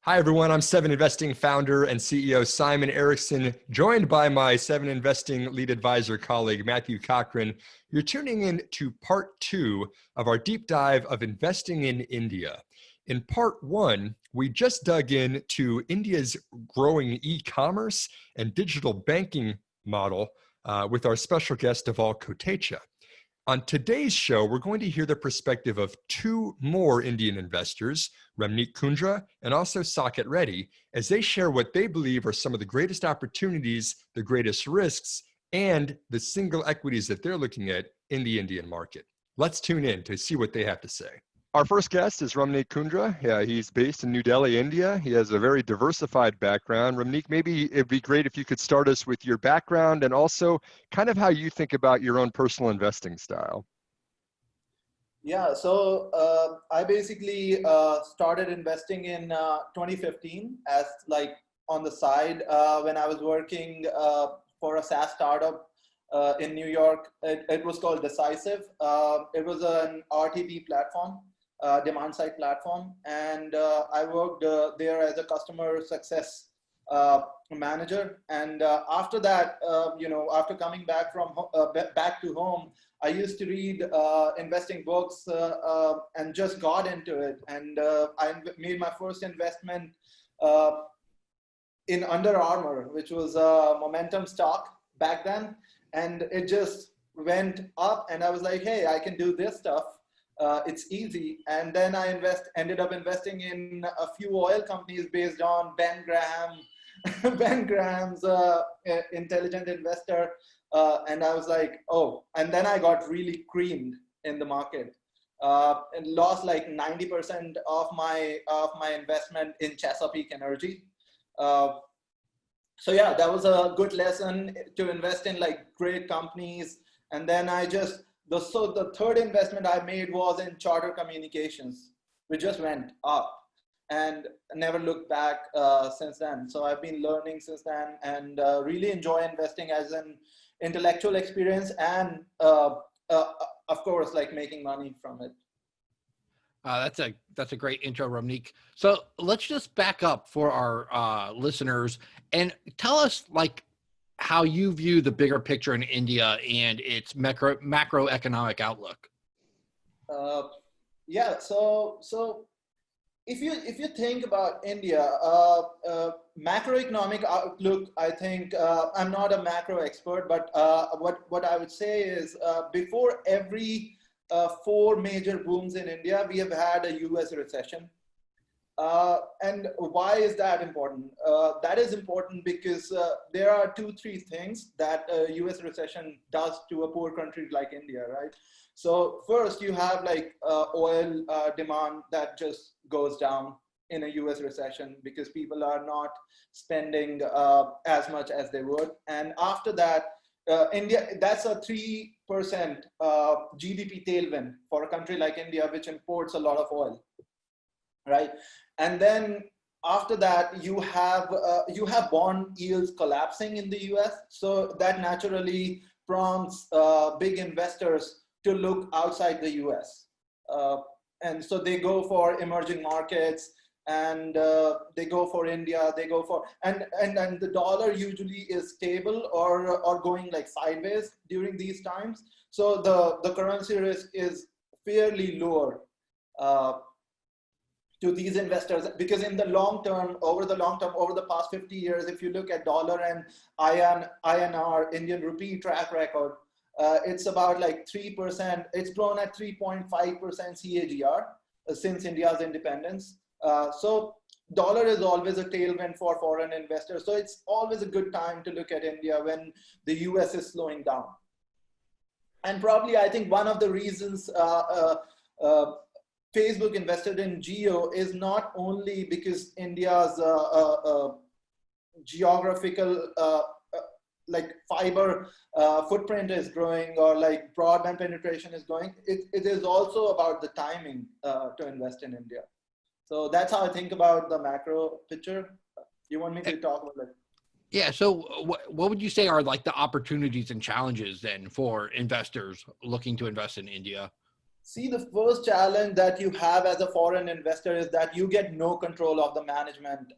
Hi, everyone. I'm Seven Investing founder and CEO Simon Erickson, joined by my Seven Investing lead advisor colleague, Matthew Cochrane. You're tuning in to part 2 of our deep dive of investing in India. In part 1, we just dug into India's growing e-commerce and digital banking model with our special guest, Deval Kotecha. On today's show, we're going to hear the perspective of 2 more Indian investors, Ramneek Kundra and also Saket Reddy, as they share what they believe are some of the greatest opportunities, the greatest risks, and the single equities that they're looking at in the Indian market. Let's tune in to see what they have to say. Our first guest is Ramneek Kundra. Yeah, he's based in New Delhi, India. He has a very diversified background. Ramneek, maybe it'd be great if you could start us with your background and also kind of how you think about your own personal investing style. Yeah, so I basically started investing in 2015 as like on the side when I was working for a SaaS startup in New York. It was called Decisive. It was an RTP platform. Demand side platform, and I worked there as a customer success manager. And after that, after coming back from back to home, I used to read investing books and just got into it. And I made my first investment in Under Armour, which was a momentum stock back then, and it just went up. And I was like, hey, I can do this stuff. It's easy. And then I ended up investing in a few oil companies based on Ben Graham's Intelligent Investor. And I was like, oh, and then I got really creamed in the market and lost like 90% of my investment in Chesapeake Energy. So yeah, that was a good lesson to invest in like great companies. And then so the third investment I made was in Charter Communications, which just went up and never looked back since then. So I've been learning since then and really enjoy investing as an intellectual experience and of course, like making money from it. That's a great intro, Ramneek. So let's just back up for our listeners and tell us like how you view the bigger picture in India and its macroeconomic outlook. Yeah, so if you think about India, macroeconomic outlook, I think I'm not a macro expert, but what I would say is before every 4 major booms in India, we have had a US recession. And why is that important? That is important because there are 2-3 things that a US recession does to a poor country like India, right? So first you have like oil demand that just goes down in a US recession because people are not spending as much as they would. And after that, India, that's a 3% GDP tailwind for a country like India, which imports a lot of oil. Right, and then after that, you have bond yields collapsing in the U.S. So that naturally prompts big investors to look outside the U.S. And so they go for emerging markets, and they go for India. They go for and the dollar usually is stable or going like sideways during these times. So the currency risk is fairly lower. To these investors, because in the long term, over the past 50 years, if you look at dollar and INR, Indian rupee track record, it's about like 3%. It's grown at 3.5% CAGR since India's independence. So dollar is always a tailwind for foreign investors. So it's always a good time to look at India when the US is slowing down. And probably I think one of the reasons Facebook invested in Geo is not only because India's geographical like fiber footprint is growing or like broadband penetration is growing. It is also about the timing to invest in India. So that's how I think about the macro picture. You want me to talk about it? Yeah. So what would you say are like the opportunities and challenges then for investors looking to invest in India? See, the first challenge that you have as a foreign investor is that you get no control of the management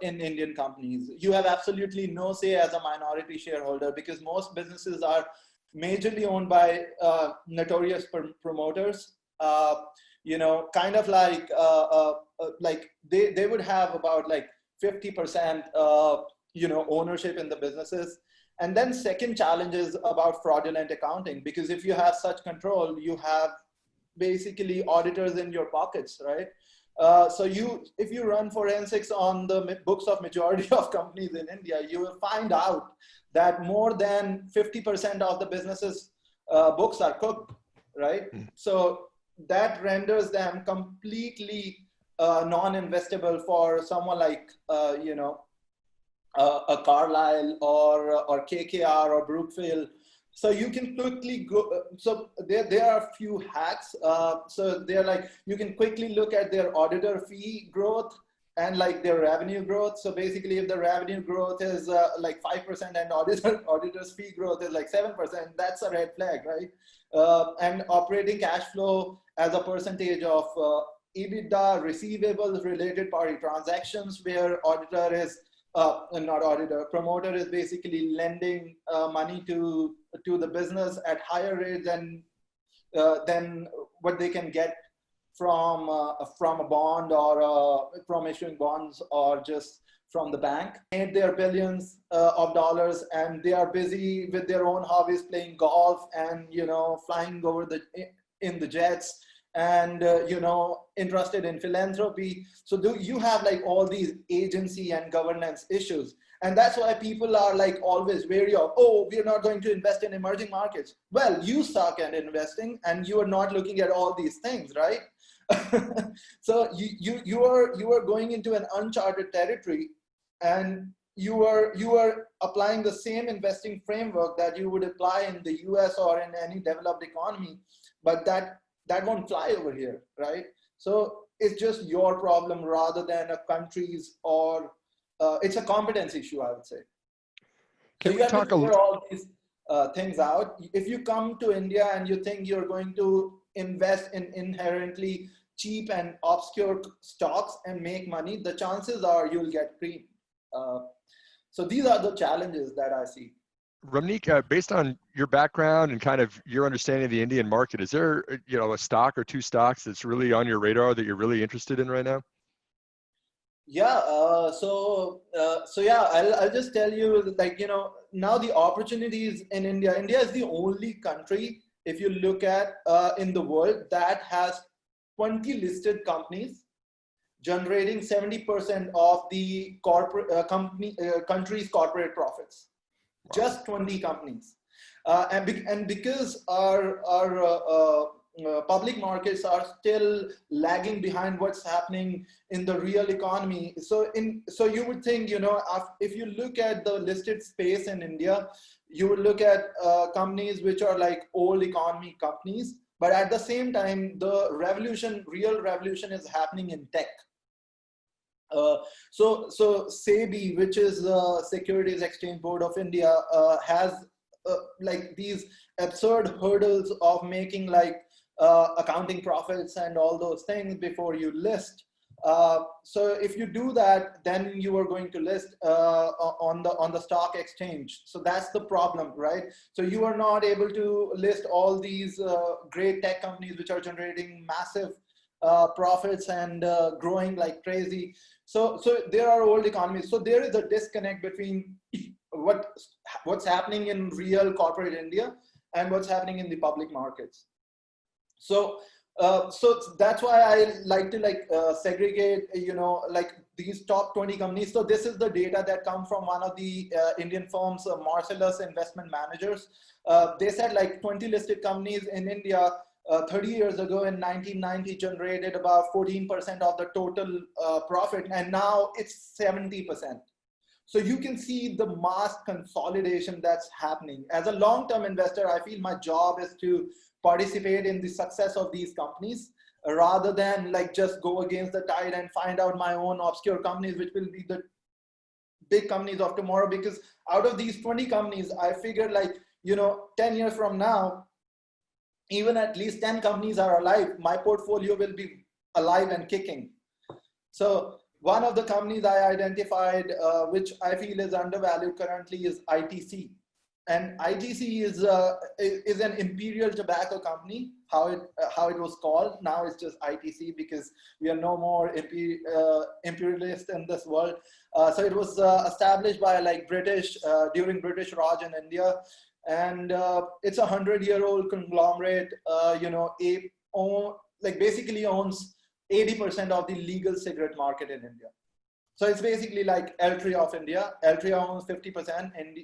in Indian companies. You have absolutely no say as a minority shareholder, because most businesses are majorly owned by notorious promoters. Kind of like they would have about like 50% ownership in the businesses. And then second challenge is about fraudulent accounting, because if you have such control, you have basically auditors in your pockets, right? So if you run forensics on the books of majority of companies in India, you will find out that more than 50% of the businesses books are cooked, right? So that renders them completely non-investable for someone like, a Carlyle or KKR or Brookfield. So you can quickly go, so there are a few hacks. So they're like, you can quickly look at their auditor fee growth and like their revenue growth. So basically if the revenue growth is like 5% and auditor's fee growth is like 7%, that's a red flag, right? And operating cash flow as a percentage of EBITDA, receivables, related party transactions, where auditor is, not auditor, promoter is basically lending money to the business at higher rates than what they can get from a bond or from issuing bonds or just from the bank. Made their billions of dollars, and they are busy with their own hobbies, playing golf and flying over in the jets, and interested in philanthropy. So you have like all these agency and governance issues, and that's why people are like always wary of, oh, we're not going to invest in emerging markets. Well, you suck at investing and you are not looking at all these things, right? So you are going into an uncharted territory, and you are applying the same investing framework that you would apply in the US or in any developed economy, but that won't fly over here, right? So it's just your problem rather than a country's, or it's a competence issue, I would say. So you have to figure all these things out. If you come to India and you think you're going to invest in inherently cheap and obscure stocks and make money, the chances are you'll get creamed. So these are the challenges that I see. Ramneek, based on your background and kind of your understanding of the Indian market, is there a stock or two stocks that's really on your radar that you're really interested in right now? Yeah. So yeah, I'll just tell you, like, now the opportunities in India. India is the only country, if you look at in the world, that has 20 listed companies generating 70% of the country's corporate profits. Wow. Just 20 companies. And because our public markets are still lagging behind what's happening in the real economy. So you would think, if you look at the listed space in India, you would look at companies which are like old economy companies, but at the same time, the real revolution is happening in tech. So SEBI, which is Securities Exchange Board of India, has like these absurd hurdles of making like accounting profits and all those things before you list. So if you do that, then you are going to list on the stock exchange. So that's the problem, right? So you are not able to list all these great tech companies which are generating massive profits and growing like crazy. So there are old economies. So there is a disconnect between what's happening in real corporate India and what's happening in the public markets. So that's why I like to segregate, like these top 20 companies. So this is the data that come from one of the Indian firms, Marcellus Investment Managers. They said like 20 listed companies in India 30 years ago in 1990 generated about 14% of the total profit, and now it's 70%. So you can see the mass consolidation that's happening. As a long-term investor, I feel my job is to participate in the success of these companies rather than like just go against the tide and find out my own obscure companies, which will be the big companies of tomorrow. Because out of these 20 companies, I figured 10 years from now, even at least 10 companies are alive, my portfolio will be alive and kicking. So one of the companies I identified, which I feel is undervalued currently, is ITC. And ITC is an imperial tobacco company, how it was called. Now it's just ITC because we are no more imperialist in this world. So it was established by like British during British Raj in India, and it's a 100-year-old conglomerate. Basically owns 80% of the legal cigarette market in India. So it's basically like Altria of India. Altria owns 50% and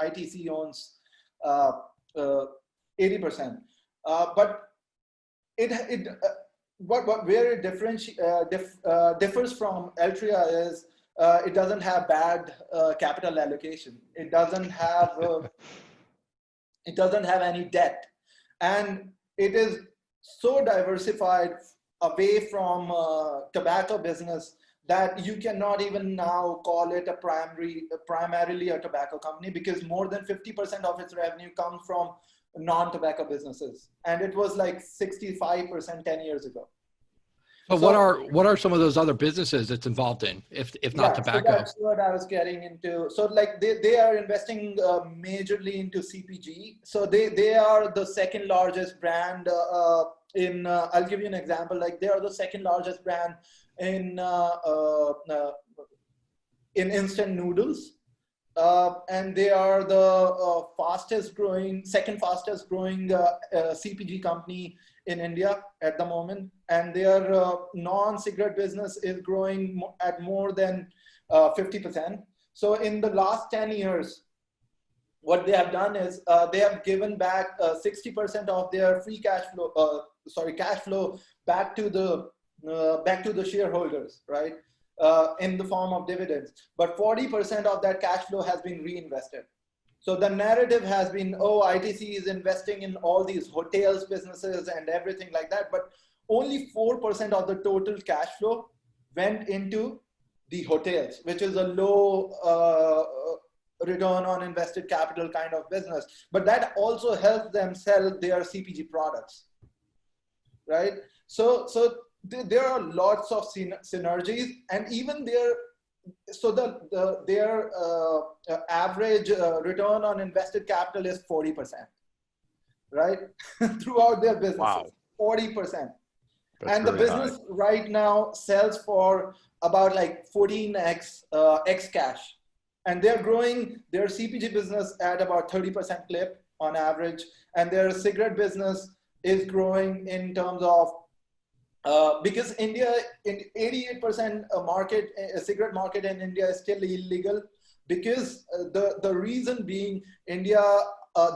ITC owns 80%. But where it differs from Altria is it doesn't have bad capital allocation. It doesn't have any debt, and it is so diversified away from tobacco business that you cannot even now call it primarily a tobacco company, because more than 50% of its revenue comes from non-tobacco businesses, and it was like 65% 10 years ago. So what are some of those other businesses it's involved in, if not tobacco? So that's what I was getting into. So like they are investing majorly into CPG. So they are the second largest brand in. I'll give you an example. Like they are the second largest brand in instant noodles, and they are the second fastest growing CPG company in India at the moment, and their non-cigarette business is growing at more than 50%. So in the last 10 years, what they have done is they have given back 60% of their cash flow back to the shareholders, right? In the form of dividends, but 40% of that cash flow has been reinvested. So the narrative has been, oh, ITC is investing in all these hotels businesses and everything like that, but only 4% of the total cash flow went into the hotels, which is a low return on invested capital kind of business. But that also helps them sell their CPG products, right? So there are lots of synergies, and even their average return on invested capital is 40%, right? Throughout their businesses. Wow. 40%. That's and the very business high. right now sells for about like 14x x cash, and they're growing their CPG business at about 30% clip on average, and their cigarette business is growing in terms of because India, in 88% cigarette market in India is still illegal, because the reason being India,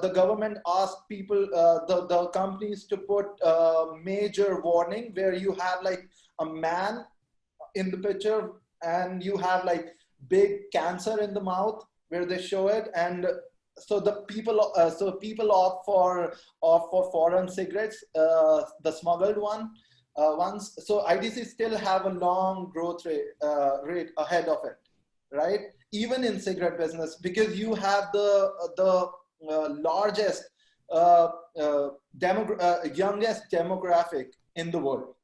the government asked people, the companies to put a major warning where you have like a man in the picture and you have like big cancer in the mouth where they show it, and so the people opt for foreign cigarettes, the smuggled ones. So ITC still have a long growth rate ahead of it, right? Even in cigarette business, because you have the largest, youngest demographic in the world,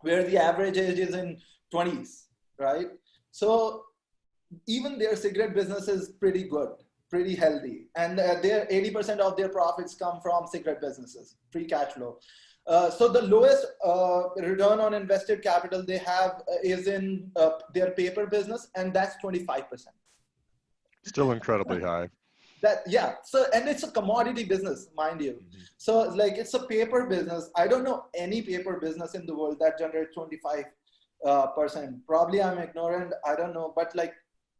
where the average age is in 20s, right? So even their cigarette business is pretty good, pretty healthy, and their 80% of their profits come from cigarette businesses, free cash flow. So the lowest return on invested capital they have is in their paper business, and that's 25%. Still incredibly high. So, and it's a commodity business, mind you. Mm-hmm. So like it's a paper business. I don't know any paper business in the world that generates 25%. Probably I'm ignorant, I don't know, but like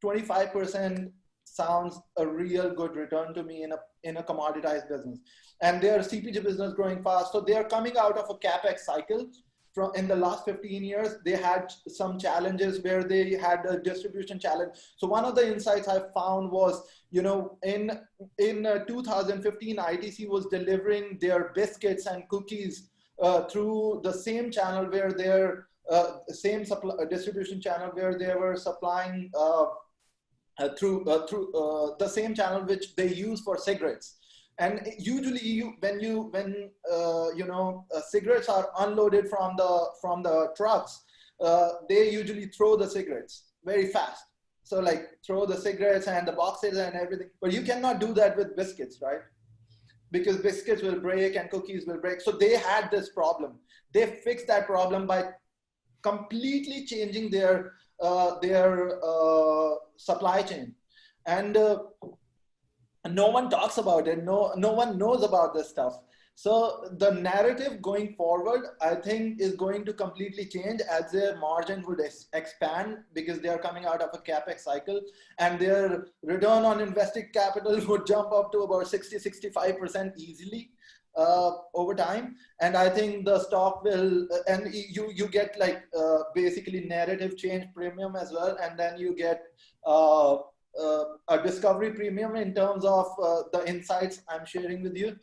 25% sounds a real good return to me in a commoditized business. And their CPG business growing fast. So they are coming out of a CapEx cycle. In the last 15 years, they had some challenges where they had a distribution challenge. So one of the insights I found was, in 2015, ITC was delivering their biscuits and cookies through the same channel where their distribution channel where they were supplying through the same channel which they use for cigarettes. And usually, cigarettes are unloaded from the trucks, they usually throw the cigarettes very fast. So like throw the cigarettes and the boxes and everything. But you cannot do that with biscuits, right? Because biscuits will break and cookies will break. So they had this problem. They fixed that problem by completely changing their supply chain. And no one talks about it. No one knows about this stuff. So the narrative going forward, I think, is going to completely change as their margin would expand, because they are coming out of a capex cycle, and their return on invested capital would jump up to about 60-65% easily over time. And I think the stock will, and you get like basically narrative change premium as well, and then you get a discovery premium in terms of the insights I'm sharing with you.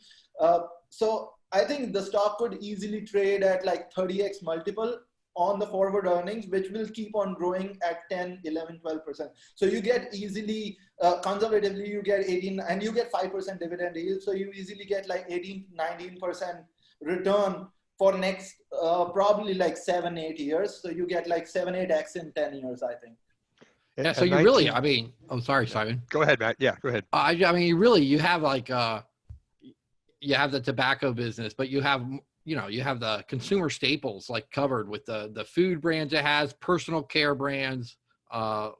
So I think the stock could easily trade at like 30x multiple on the forward earnings, which will keep on growing at 10, 11, 12%. So you get easily, conservatively, you get 18, and you get 5% dividend yield. So you easily get like 18, 19% return for next probably like 7-8 years. So you get like 7-8x in 10 years, I think. Yeah, so you really, I mean, oh, sorry, Simon. Go ahead, Matt. Yeah, go ahead. I mean, you have like, you have the tobacco business, but you have, you have the consumer staples like covered with the food brands it has, personal care brands,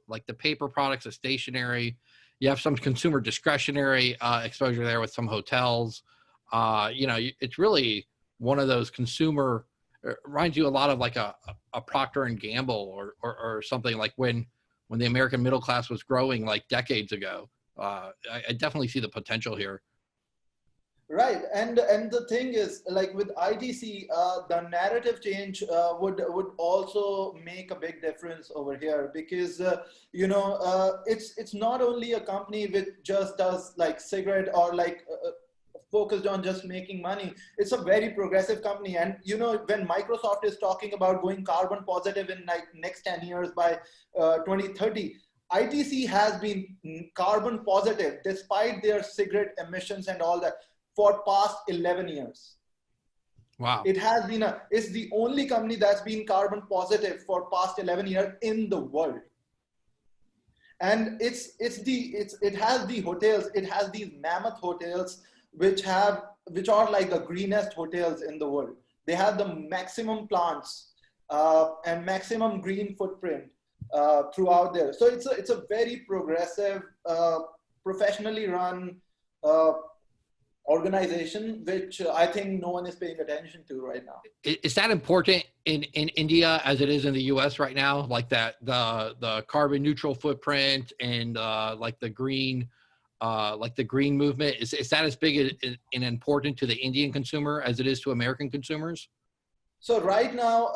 like the paper products, the stationery. You have some consumer discretionary exposure there with some hotels. It's really one of those consumer, reminds you a lot of like a Procter and Gamble or something, like when the American middle class was growing like decades ago. I definitely see the potential here. Right, and the thing is, like with ITC, the narrative change would also make a big difference over here, because it's not only a company which just does like cigarette or like focused on just making money. It's a very progressive company, and when Microsoft is talking about going carbon positive in like next 10 years by 2030. ITC has been carbon positive despite their cigarette emissions and all that for past 11 years. Wow. It's the only company that's been carbon positive for past 11 years in the world. And it has the hotels, it has these mammoth hotels, which are like the greenest hotels in the world. They have the maximum plants and maximum green footprint throughout there. So it's a very progressive, professionally run organization, which I think no one is paying attention to right now. Is that important in India as it is in the US right now? Like that, the carbon neutral footprint and like the green movement, is that as big and important to the Indian consumer as it is to American consumers? So right now,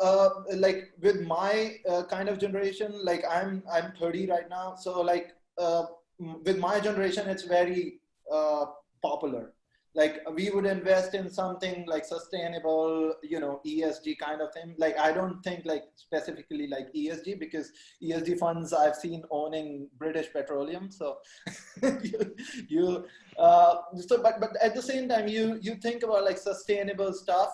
like with my kind of generation, like I'm 30 right now. So like with my generation, it's very popular. Like we would invest in something like sustainable, ESG kind of thing. Like I don't think like specifically like ESG, because ESG funds I've seen owning British Petroleum. So but at the same time, you think about like sustainable stuff.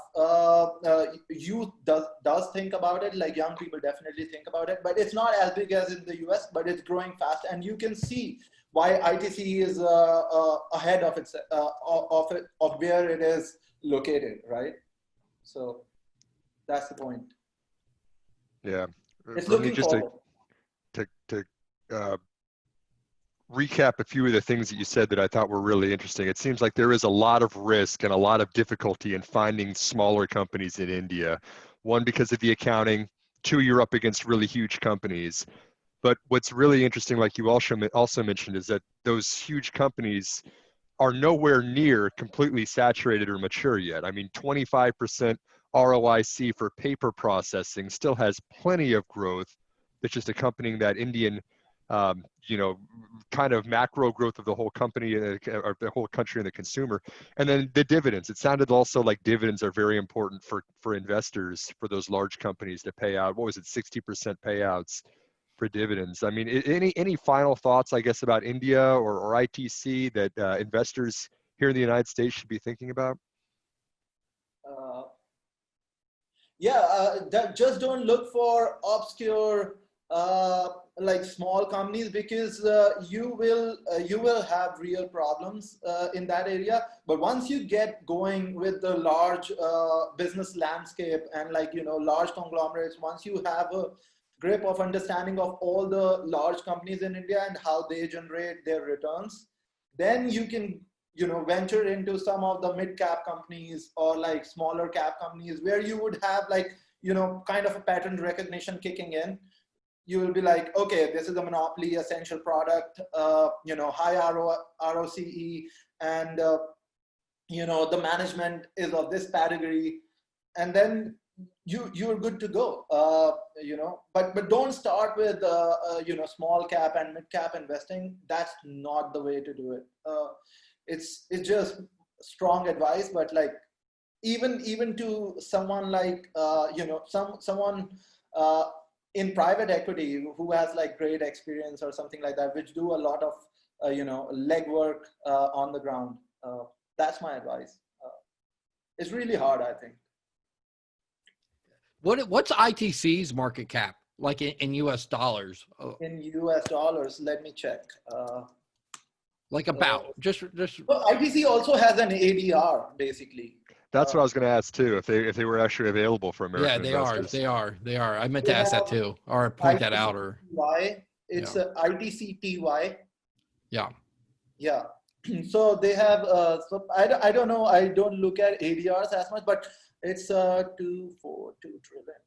Youth does think about it. Like young people definitely think about it, but it's not as big as in the US, but it's growing fast, and you can see why ITC is ahead of its of where it is located, right? So that's the point. Yeah, it's looking forward. To recap a few of the things that you said that I thought were really interesting. It seems like there is a lot of risk and a lot of difficulty in finding smaller companies in India. One, because of the accounting. Two, you're up against really huge companies. But what's really interesting, like you also mentioned, is that those huge companies are nowhere near completely saturated or mature yet. I mean, 25% ROIC for paper processing still has plenty of growth. That's just accompanying that Indian, kind of macro growth of the whole company or the whole country and the consumer. And then the dividends. It sounded also like dividends are very important for investors, for those large companies to pay out. What was it, 60% payouts for dividends? I mean, any final thoughts, I guess, about India or ITC that investors here in the United States should be thinking about? Just don't look for obscure like small companies, because you will have real problems in that area. But once you get going with the large business landscape and large conglomerates, once you have a grip of understanding of all the large companies in India and how they generate their returns, then you can venture into some of the mid-cap companies or like smaller cap companies where you would have kind of a pattern recognition kicking in. You will be like, okay, this is a monopoly, essential product, high ROCE, and the management is of this category, and then you're good to go. But don't start with small cap and mid cap investing. That's not the way to do it. It's just strong advice, but like even to someone like someone in private equity who has like great experience or something like that, which do a lot of legwork on the ground. That's my advice. It's really hard, I think. What's ITC's market cap like in US dollars? In US dollars, let me check. Like about just. Well, ITC also has an ADR basically. That's what I was going to ask too. If they were actually available for American investors. They are. I meant to ask that too, or point that out, or. It's a ITC TY. Yeah. Yeah. So they have. So I don't know. I don't look at ADRs as much, but it's 242 trillion.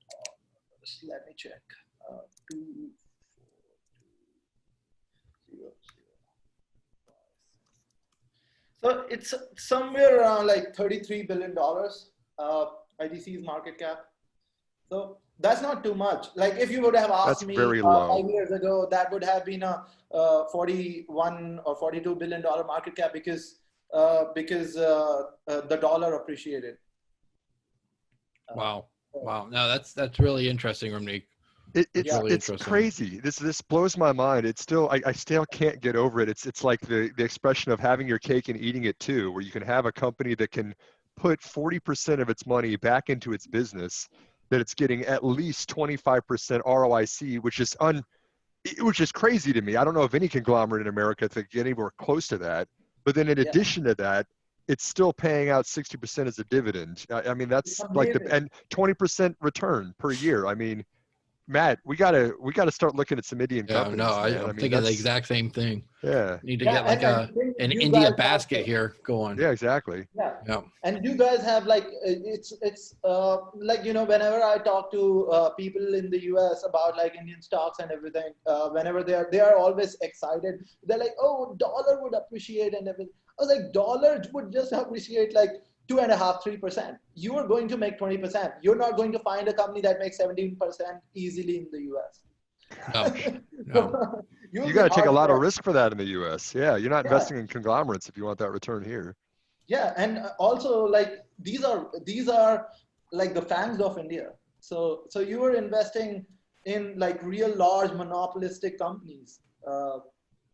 Let me check. 24200. So it's somewhere around like $33 billion, ITC's market cap. So that's not too much. Like if you would have asked me 5 years ago, that would have been a 41 or $42 billion market cap because the dollar appreciated. Wow. No, that's really interesting, Ramneek. It's crazy. This blows my mind. It's still I still can't get over it. It's like the expression of having your cake and eating it too, where you can have a company that can put 40% of its money back into its business, that it's getting at least 25% ROIC, which is crazy to me. I don't know of any conglomerate in America that get anywhere close to that. But then in addition to that, it's still paying out 60% as a dividend. I mean, that's like and 20% return per year. I mean, Matt, we gotta start looking at some Indian companies. No, I'm thinking the exact same thing. Yeah, need to get like an India basket here going. Yeah, exactly. Yeah. And you guys have like it's like whenever I talk to people in the US about like Indian stocks and everything, whenever they are always excited. They're like, oh, dollar would appreciate and everything. I was like, dollar would just appreciate like 2.5%, 3%. You are going to make 20%. You're not going to find a company that makes 17% easily in the US. No. You got to take a lot of risk for that in the US. Yeah, you're not investing in conglomerates if you want that return here. Yeah, and also like these are like the fangs of India. So you are investing in like real large monopolistic companies.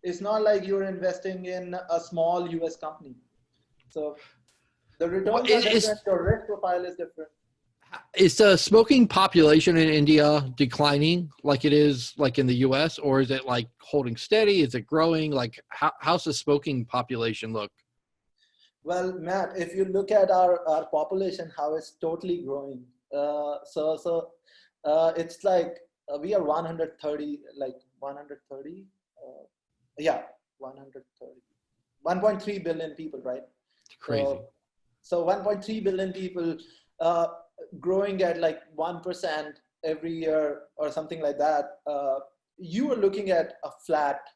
It's not like you're investing in a small US company. So the returns are different, your risk profile is different. Is the smoking population in India declining like it is like in the US, or is it like holding steady? Is it growing? Like how's the smoking population look? Well, Matt, if you look at our population, how it's totally growing. It's like we are 130, like 130. 130. 1.3 billion people, right? It's crazy. So 1.3 billion people growing at like 1% every year or something like that. You are looking at a flat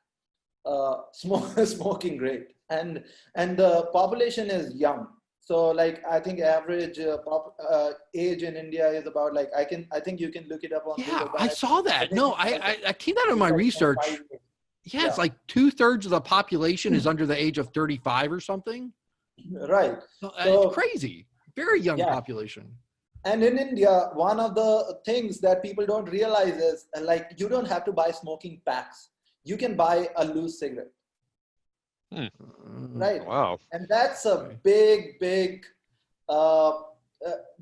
smoking rate, and the population is young. So like I think average age in India is about like I think you can look it up on Google. I saw that. I came out of my research. Yeah, it's like 2/3 of the population is under the age of 35 or something. Right. So, it's crazy. Very young population. And in India, one of the things that people don't realize is like you don't have to buy smoking packs. You can buy a loose cigarette. right? Wow. And that's a big uh,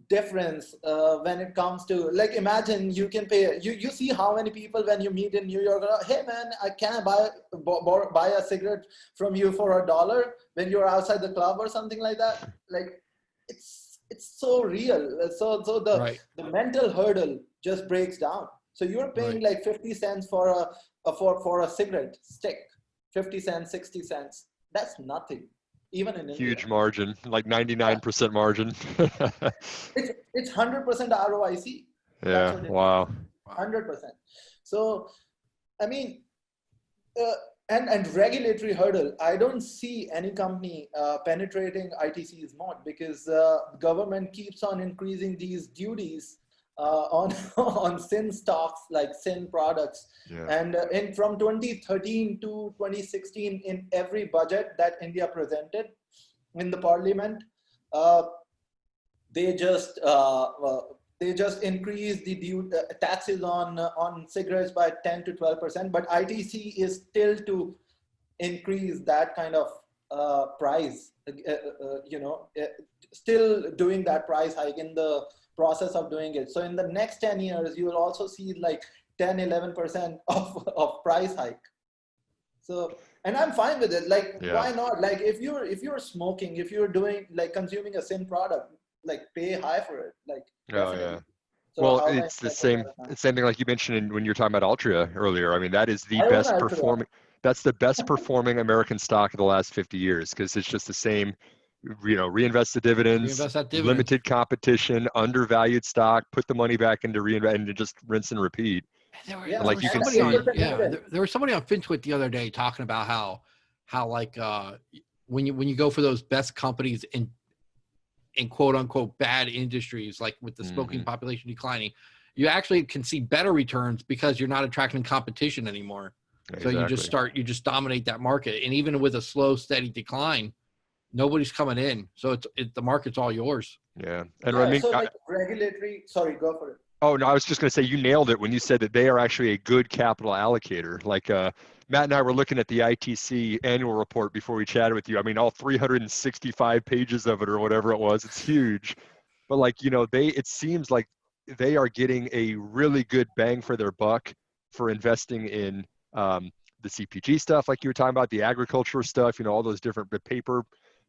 difference when it comes to, like, imagine you can pay, you see how many people when you meet in New York, hey man, I can buy a cigarette from you for $1 when you're outside the club or something like that. Like, it's so real. So the mental hurdle just breaks down. So you're paying like 50 cents for a cigarette stick, 50 cents, 60 cents. That's nothing, even in India. Huge margin, like 99% margin. It's 100% ROIC. That's Yeah. what it Wow. is. 100%. So, I mean, and regulatory hurdle. I don't see any company penetrating ITC's mod, because the government keeps on increasing these duties on on sin stocks, like sin products. Yeah. And from 2013 to 2016, in every budget that India presented in the parliament, they just increased the taxes on cigarettes by 10 to 12%. But ITC is still to increase that kind of price, still doing that price hike, in the process of doing it. So in the next 10 years, you will also see like 10, 11% of price hike. So, and I'm fine with it. Like, why not? Like, if you're smoking, if you're doing, like, consuming a sin product, like, pay high for it. Like, definitely. So well, it's the same thing like you mentioned when you were talking about Altria earlier. I mean, that is the best performing. That's the best performing American stock of the last 50 years, because it's just the same. Reinvest the dividends, limited competition, undervalued stock, put the money back into reinvest, and just rinse and repeat. There was somebody on FinTwit the other day talking about how like when you go for those best companies in quote unquote bad industries, like with the smoking population declining, you actually can see better returns because you're not attracting competition anymore. Exactly. So you just dominate that market, and even with a slow, steady decline, nobody's coming in. So the market's all yours. Yeah. And Ramneek, so like regulatory, sorry, go for it. Oh, no, I was just going to say, you nailed it when you said that they are actually a good capital allocator. Like Matt and I were looking at the ITC annual report before we chatted with you. I mean, all 365 pages of it or whatever it was, it's huge. But like, it seems like they are getting a really good bang for their buck for investing in the CPG stuff, like you were talking about, the agriculture stuff, all those different paper,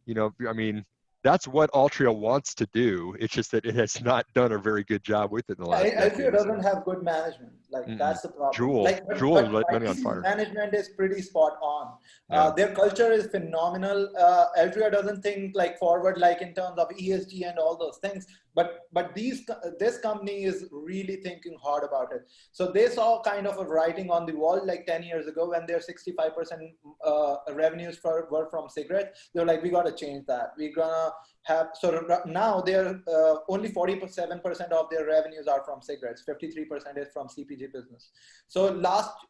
I mean, that's what Altria wants to do. It's just that it has not done a very good job with it in the last decade. Altria doesn't have good management. Like, that's the problem. Juul let money on fire. Management is pretty spot on. Their culture is phenomenal. Altria doesn't think like forward, like in terms of ESG and all those things. But this company is really thinking hard about it. So they saw kind of a writing on the wall like 10 years ago when their 65% revenues were from cigarettes. They were like, we got to change that. We're gonna have, so now they're only 47% of their revenues are from cigarettes. 53% is from CPG business. So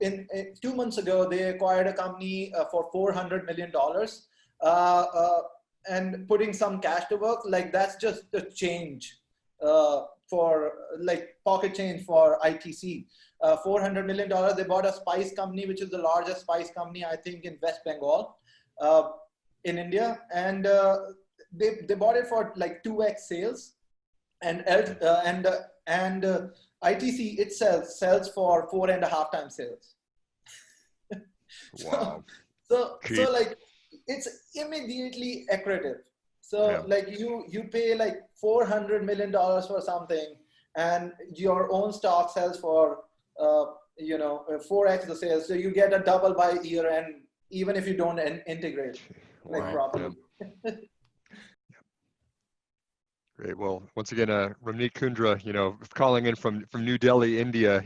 in 2 months ago, they acquired a company for $400 million. And putting some cash to work, like, that's just a change for like pocket change for ITC. $400 million. They bought a spice company, which is the largest spice company, I think, in West Bengal, in India, and they bought it for like 2x sales, and ITC itself sells for 4.5 times sales. Wow. So like, it's immediately accretive. So like you pay like $400 million for something, and your own stock sells for 4x the sales. So you get a double by year end, even if you don't integrate like properly. Great. Well, once again, Ramneek Kundra, calling in from New Delhi, India,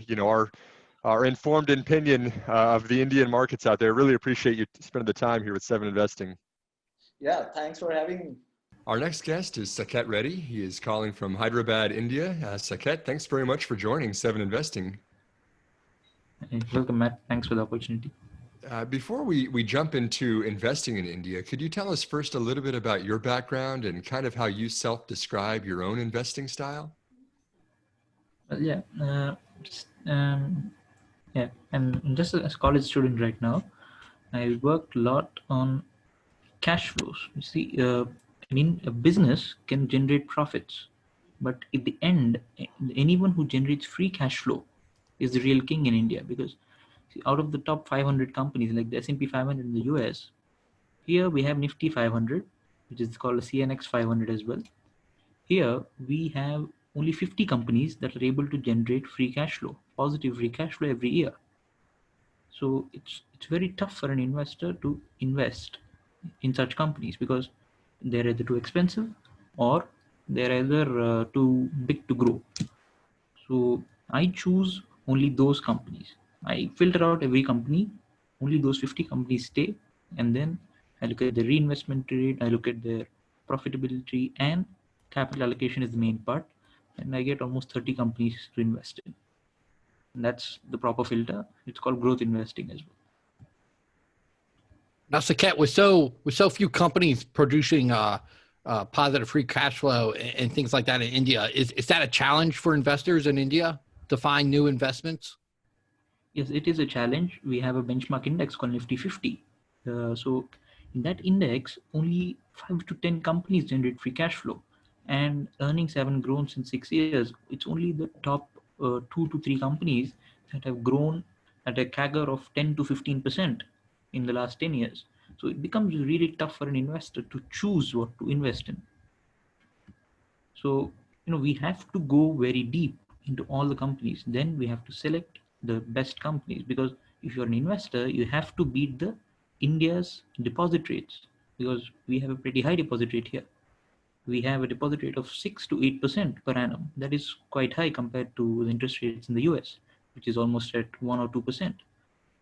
our informed opinion of the Indian markets out there. Really appreciate you spending the time here with Seven Investing. Yeah, thanks for having me. Our next guest is Saket Reddy. He is calling from Hyderabad, India. Saket, thanks very much for joining Seven Investing. Welcome, Matt. Thanks for the opportunity. Before we jump into investing in India, could you tell us first a little bit about your background and kind of how you self-describe your own investing style? Well, I'm just a college student right now. I worked a lot on cash flows. You see, a business can generate profits, but at the end, anyone who generates free cash flow is the real king in India. Because see, out of the top 500 companies, like the S&P 500 in the US, here we have Nifty 500, which is called a CNX 500 as well. Here we have only 50 companies that are able to generate free cash flow, positive free cash flow every year. So it's very tough for an investor to invest in such companies because they're either too expensive or they're either too big to grow. So I choose only those companies. I filter out every company, only those 50 companies stay, and then I look at the reinvestment rate, I look at their profitability, and capital allocation is the main part, and I get almost 30 companies to invest in. And that's the proper filter. It's called growth investing as well. Now, Saket, with so few companies producing positive free cash flow and things like that in India, is that a challenge for investors in India to find new investments? Yes, it is a challenge. We have a benchmark index called Nifty 50. So in that index, only 5 to 10 companies generate free cash flow, and earnings haven't grown since 6 years. It's only the top 2 to 3 companies that have grown at a CAGR of 10 to 15% in the last 10 years. So it becomes really tough for an investor to choose what to invest in. So, we have to go very deep into all the companies. Then we have to select the best companies, because if you're an investor, you have to beat the India's deposit rates, because we have a pretty high deposit rate here. We have a deposit rate of 6 to 8% per annum. That is quite high compared to the interest rates in the US, which is almost at 1 or 2%.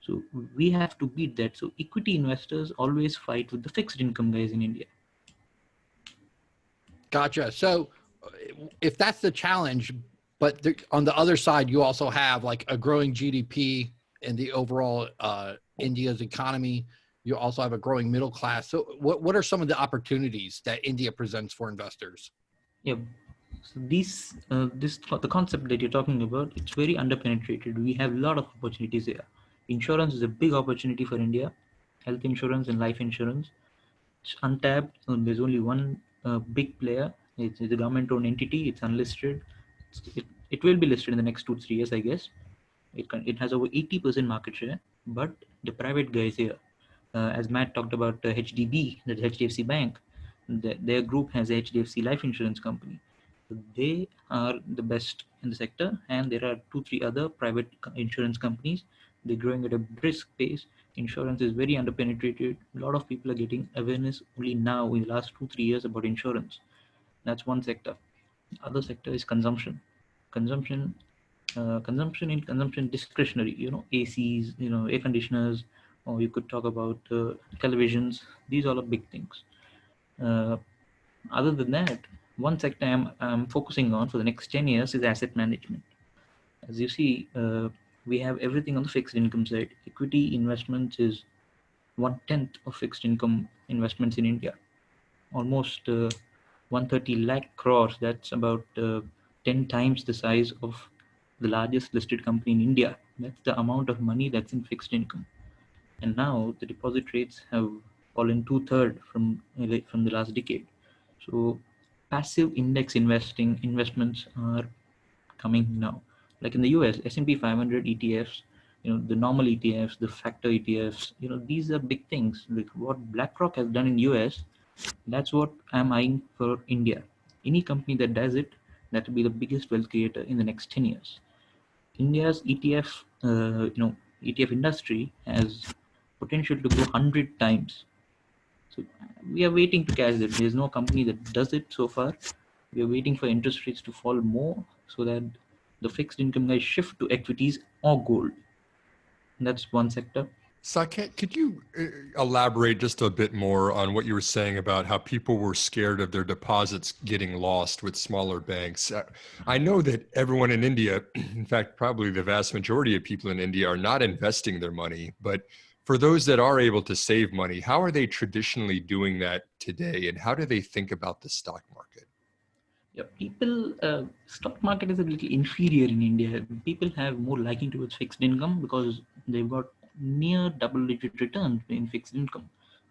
So we have to beat that. So equity investors always fight with the fixed income guys in India. Gotcha. So if that's the challenge, but on the other side, you also have like a growing GDP and the overall India's economy. You also have a growing middle class. So what are some of the opportunities that India presents for investors? Yeah. So the concept that you're talking about, it's very underpenetrated. We have a lot of opportunities here. Insurance is a big opportunity for India. Health insurance and life insurance. It's untapped. So there's only one big player. It's a government-owned entity. It's unlisted. It will be listed in the next 2-3 years, I guess. It has over 80% market share. But the private guys here, as Matt talked about HDB, the HDFC Bank, their group has a HDFC life insurance company. So they are the best in the sector, and there are 2-3 other private insurance companies. They're growing at a brisk pace. Insurance is very underpenetrated. A lot of people are getting awareness only now in the last 2-3 years about insurance. That's one sector. The other sector is consumption. Consumption discretionary. ACs, air conditioners, or you could talk about televisions. These all are big things. Other than that, one sector I'm focusing on for the next 10 years is asset management. As you see, we have everything on the fixed income side. Equity investments is 1/10 of fixed income investments in India. Almost 130 lakh crores. That's about 10 times the size of the largest listed company in India. That's the amount of money that's in fixed income. And now the deposit rates have fallen 2/3 from the last decade. So passive index investments are coming now. Like in the US, S&P 500 ETFs, the normal ETFs, the factor ETFs, these are big things. Like what BlackRock has done in US, that's what I'm eyeing for India. Any company that does it, that will be the biggest wealth creator in the next 10 years. India's ETF industry has potential to grow 100 times. So we are waiting to catch that. There's no company that does it so far. We are waiting for interest rates to fall more so that the fixed income guys shift to equities or gold. And that's one sector. Saket, could you elaborate just a bit more on what you were saying about how people were scared of their deposits getting lost with smaller banks? I know that everyone in India, in fact, probably the vast majority of people in India are not investing their money, but for those that are able to save money, how are they traditionally doing that today, and how do they think about the stock market? Yeah, stock market is a little inferior in India. People have more liking towards fixed income because they've got near double-digit returns in fixed income.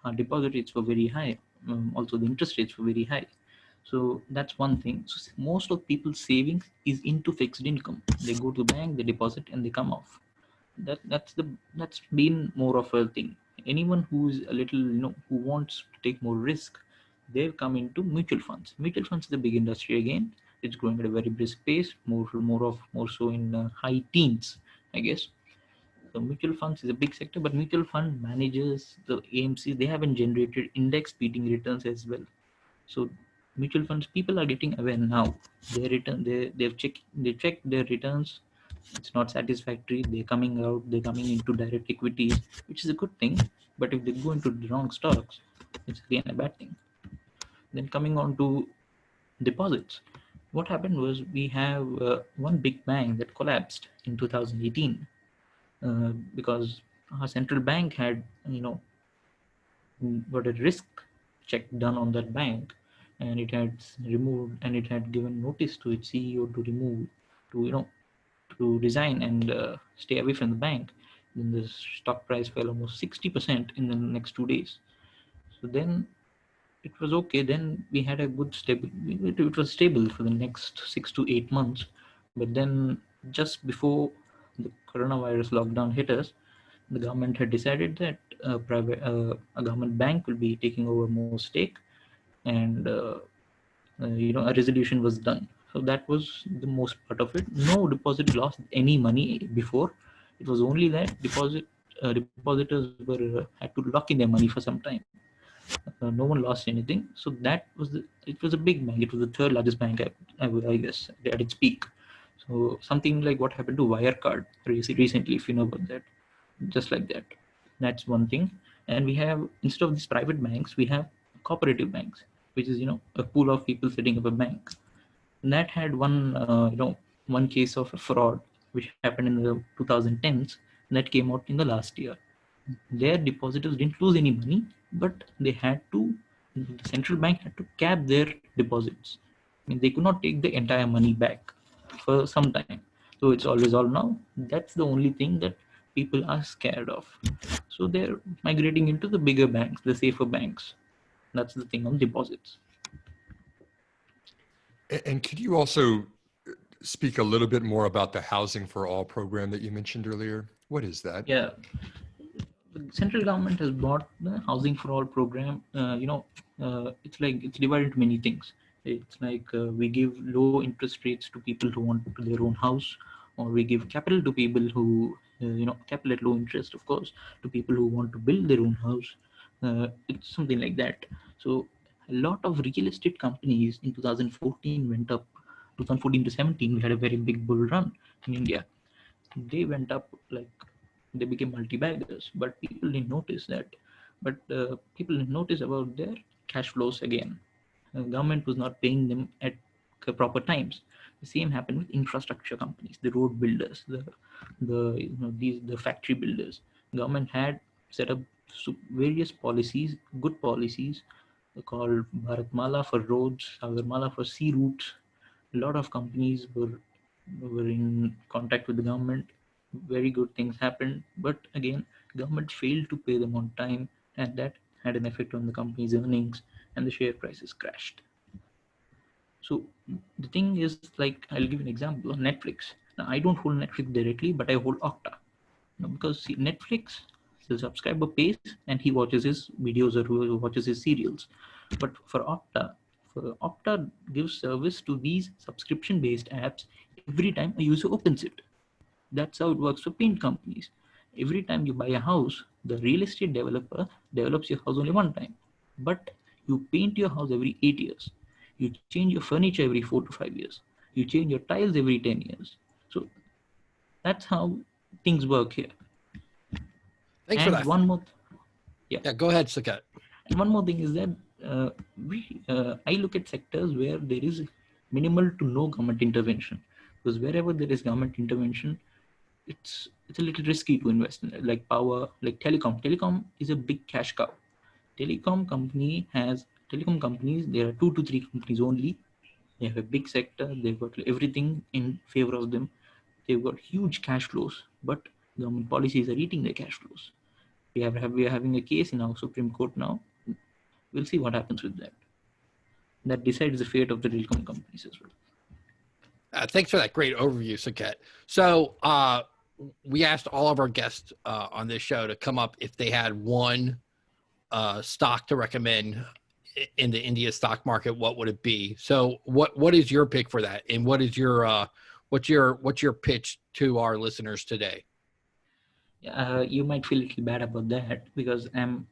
our deposit rates were very high. Also, the interest rates were very high. So that's one thing. So most of people's savings is into fixed income. They go to the bank, they deposit, and they come off. That's been more of a thing. Anyone who's a little, who wants to take more risk, they've come into mutual funds. Mutual funds is a big industry again. It's growing at a very brisk pace, more so in high teens, I guess. So mutual funds is a big sector, but mutual fund managers, the AMCs, they haven't generated index beating returns as well. So mutual funds, people are getting aware now. They checked their returns. It's not satisfactory. They're coming into direct equities, which is a good thing. But if they go into the wrong stocks, it's again a bad thing. Then coming on to deposits, what happened was we have one big bank that collapsed in 2018 because our central bank had, got a risk check done on that bank, and it had removed and it had given notice to its CEO to remove, to resign and stay away from the bank. Then the stock price fell almost 60% in the next 2 days. So then it was okay. Then we had a good stable. It was stable for the next 6 to 8 months. But then just before the coronavirus lockdown hit us, the government had decided that a government bank will be taking over more stake, and a resolution was done. So that was the most part of it. No deposit lost any money before. It was only that depositors had to lock in their money for some time. No one lost anything. So it was a big bank. It was the third largest bank, I guess, at its peak. So something like what happened to Wirecard recently, if you know about that, just like that. That's one thing. And we have, instead of these private banks, we have cooperative banks, which is a pool of people setting up a bank. And that had one case of a fraud which happened in the 2010s that came out in the last year. Their depositors didn't lose any money, but the central bank had to cap their deposits. I mean, they could not take the entire money back for some time. So it's all resolved now. That's the only thing that people are scared of. So they're migrating into the bigger banks, the safer banks. That's the thing on deposits. And could you also speak a little bit more about the Housing for All program that you mentioned earlier? What is that? Yeah. The central government has brought the Housing for All program. It's divided into many things. It's like we give low interest rates to people who want their own house, or we give capital to people who, capital at low interest, of course, to people who want to build their own house. It's something like that. So a lot of real estate companies in 2014 went up. 2014 to 17, we had a very big bull run in India. They went up, like they became multi-baggers, but people didn't notice that. But people didn't notice about their cash flows again. Government was not paying them at proper times. The same happened with infrastructure companies, the road builders, the factory builders. Government had set up various policies, good policies, called Bharatmala for roads, Sagarmala for sea routes. A lot of companies were in contact with the government. Very good things happened, but again, government failed to pay them on time, and that had an effect on the company's earnings, and the share prices crashed. So the thing is, like, I'll give an example on Netflix. Now, I don't hold Netflix directly, but I hold Okta. Because see, Netflix, the subscriber pays and he watches his videos or watches his serials. But for Okta gives service to these subscription-based apps every time a user opens it. That's how it works for paint companies. Every time you buy a house, the real estate developer develops your house only one time. But you paint your house every 8 years. You change your furniture every 4 to 5 years. You change your tiles every 10 years. So that's how things work here. Thanks for that. Yeah, go ahead, Saket. And one more thing is that I look at sectors where there is minimal to no government intervention, because wherever there is government intervention, it's a little risky to invest in, like power, like telecom. Telecom is a big cash cow. Telecom companies, there are 2 to 3 companies only. They have a big sector. They've got everything in favor of them. They've got huge cash flows, but government policies are eating their cash flows. We are having a case in our Supreme Court now. We'll see what happens with that. That decides the fate of the real companies as well. Thanks for that great overview, Saket. So we asked all of our guests on this show to come up if they had one stock to recommend in the India stock market. What would it be? So what is your pick for that? And what is your what's your pitch to our listeners today? You might feel a little bad about that because I'm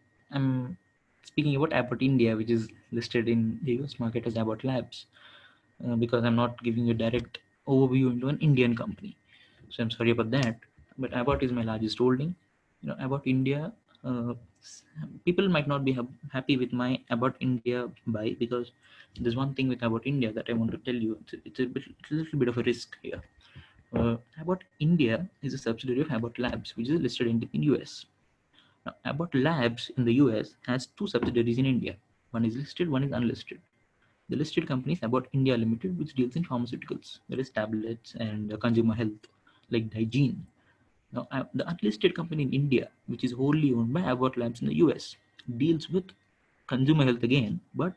speaking about Abbott India, which is listed in the US market as Abbott Labs, because I'm not giving you a direct overview into an Indian company. So I'm sorry about that. But Abbott is my largest holding. Abbott India, people might not be happy with my Abbott India buy, because there's one thing with Abbott India that I want to tell you. It's a little bit of a risk here. Abbott India is a subsidiary of Abbott Labs, which is listed in US. Now, Abbott Labs in the US has two subsidiaries in India. One is listed, one is unlisted. The listed company is Abbott India Limited, which deals in pharmaceuticals, that is tablets and consumer health, like hygiene. Now, the unlisted company in India, which is wholly owned by Abbott Labs in the US, deals with consumer health again, but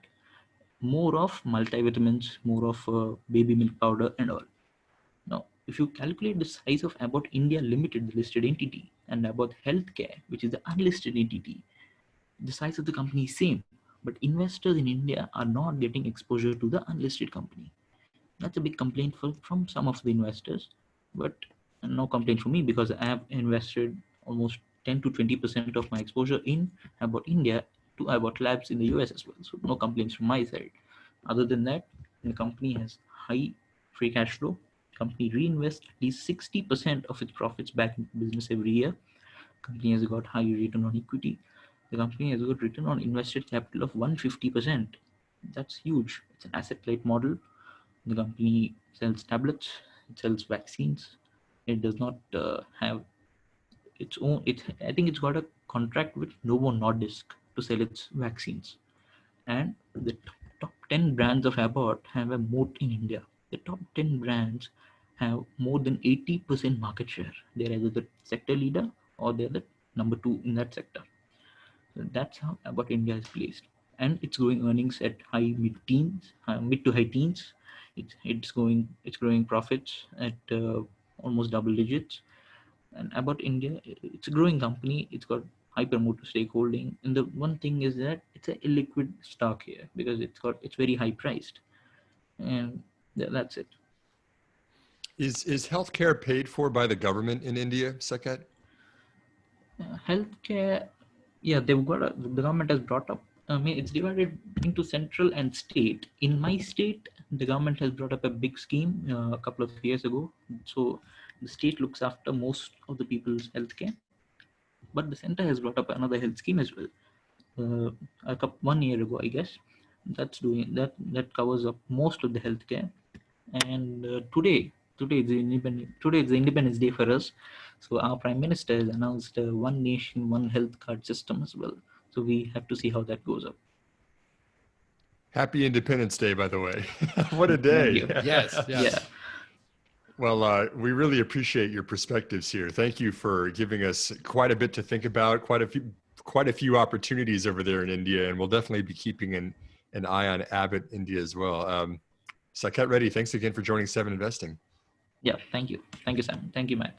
more of multivitamins, more of baby milk powder and all. Now, if you calculate the size of Abbott India Limited, the listed entity, and Abbott Healthcare, which is the unlisted entity, the size of the company is same. But investors in India are not getting exposure to the unlisted company. That's a big complaint from some of the investors, but no complaint from me, because I have invested almost 10 to 20% of my exposure in Abbott India to Abbott Labs in the US as well. So no complaints from my side. Other than that, the company has high free cash flow. Company reinvests at least 60% of its profits back into business every year. Company has got high return on equity. The company has got return on invested capital of 150%. That's huge. It's an asset-light model. The company sells tablets, it sells vaccines. It does not have its own. I think it's got a contract with Novo Nordisk to sell its vaccines. And the top 10 brands of Abbott have a moat in India. The top 10 brands have more than 80% market share. They're either the sector leader or they're the number 2 in that sector. So that's how Abbott India is placed. And it's growing earnings at mid to high teens. It's growing profits at almost double digits. And Abbott India, it's a growing company. It's got high promoter stakeholding, and the one thing is that it's a illiquid stock here because it's very high priced, and that's it. Is healthcare paid for by the government in India, Saket? Healthcare, yeah, the government has brought up. I mean, it's divided into central and state. In my state, the government has brought up a big scheme a couple of years ago. So the state looks after most of the people's healthcare, but the center has brought up another health scheme as well. 1 year ago, I guess. That covers up most of the healthcare. And today is the Independence Day for us. So our Prime Minister has announced one nation, one health card system as well. So we have to see how that goes up. Happy Independence Day, by the way. What a day. Yes. Yeah. Well, we really appreciate your perspectives here. Thank you for giving us quite a bit to think about, quite a few opportunities over there in India, and we'll definitely be keeping an eye on Abbott India as well. Saket Reddy, thanks again for joining 7 Investing. Yeah, thank you. Thank you, Sam. Thank you, Matt.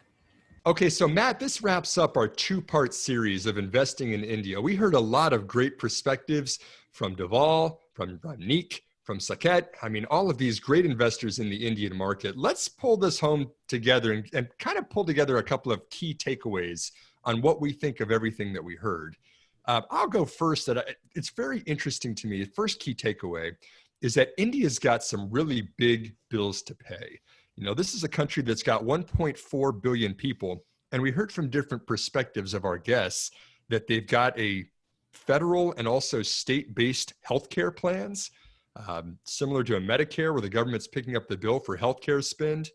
Okay, so Matt, this wraps up our 2-part series of investing in India. We heard a lot of great perspectives from Deval, from Ramneek, from Saket. I mean, all of these great investors in the Indian market. Let's pull this home together and kind of pull together a couple of key takeaways on what we think of everything that we heard. I'll go first. It's very interesting to me. The first key takeaway is that India's got some really big bills to pay. You know, this is a country that's got 1.4 billion people, and we heard from different perspectives of our guests that they've got a federal and also state-based healthcare plans, similar to a Medicare where the government's picking up the bill for healthcare spend.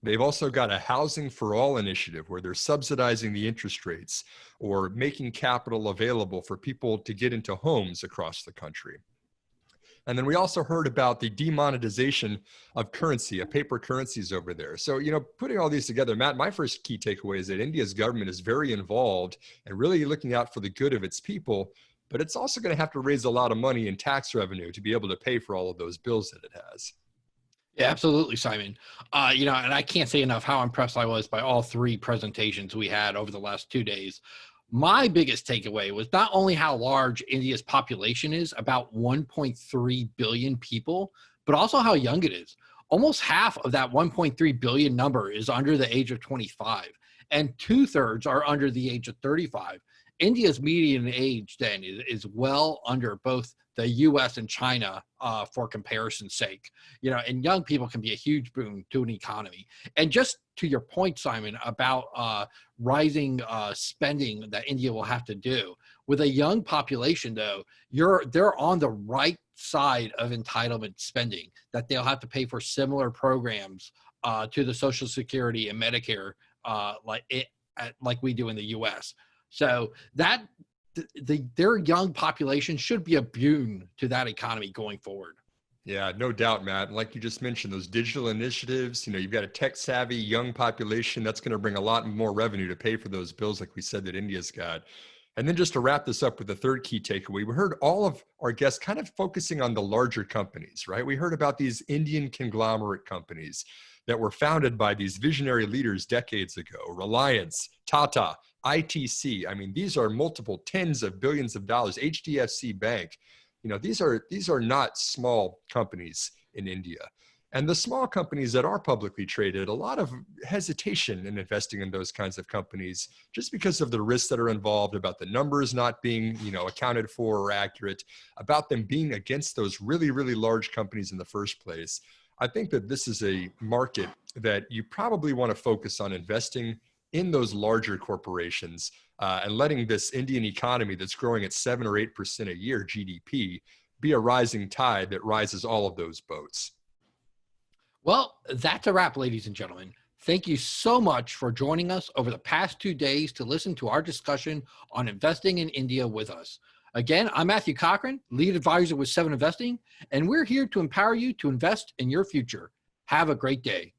They've also got a Housing for All initiative where they're subsidizing the interest rates or making capital available for people to get into homes across the country. And then we also heard about the demonetization of currency, of paper currencies over there. So, putting all these together, Matt, my first key takeaway is that India's government is very involved and really looking out for the good of its people, but it's also going to have to raise a lot of money in tax revenue to be able to pay for all of those bills that it has. Yeah, absolutely, Simon. And I can't say enough how impressed I was by all three presentations we had over the last 2 days. My biggest takeaway was not only how large India's population is, about 1.3 billion people, but also how young it is. Almost half of that 1.3 billion number is under the age of 25, and 2/3 are under the age of 35. India's median age then is well under both the US and China for comparison's sake. And young people can be a huge boon to an economy. And just to your point, Simon, about rising spending that India will have to do. With a young population, though, they're on the right side of entitlement spending, that they'll have to pay for similar programs to the Social Security and Medicare like we do in the US. So that their young population should be a boon to that economy going forward. Yeah, no doubt, Matt. And like you just mentioned, those digital initiatives, you've got a tech savvy young population that's going to bring a lot more revenue to pay for those bills, like we said, that India's got. And then just to wrap this up with the third key takeaway, we heard all of our guests kind of focusing on the larger companies, right? We heard about these Indian conglomerate companies that were founded by these visionary leaders decades ago: Reliance, Tata, ITC. I mean, these are multiple tens of billions of dollars. HDFC Bank. These are not small companies in India. And the small companies that are publicly traded, a lot of hesitation in investing in those kinds of companies, just because of the risks that are involved, about the numbers not being, accounted for or accurate, about them being against those really, really large companies in the first place. I think that this is a market that you probably want to focus on investing in those larger corporations and letting this Indian economy that's growing at 7 or 8% a year GDP be a rising tide that rises all of those boats. Well, that's a wrap, ladies and gentlemen. Thank you so much for joining us over the past 2 days to listen to our discussion on investing in India with us. Again, I'm Matthew Cochrane, lead advisor with 7 Investing, and we're here to empower you to invest in your future. Have a great day.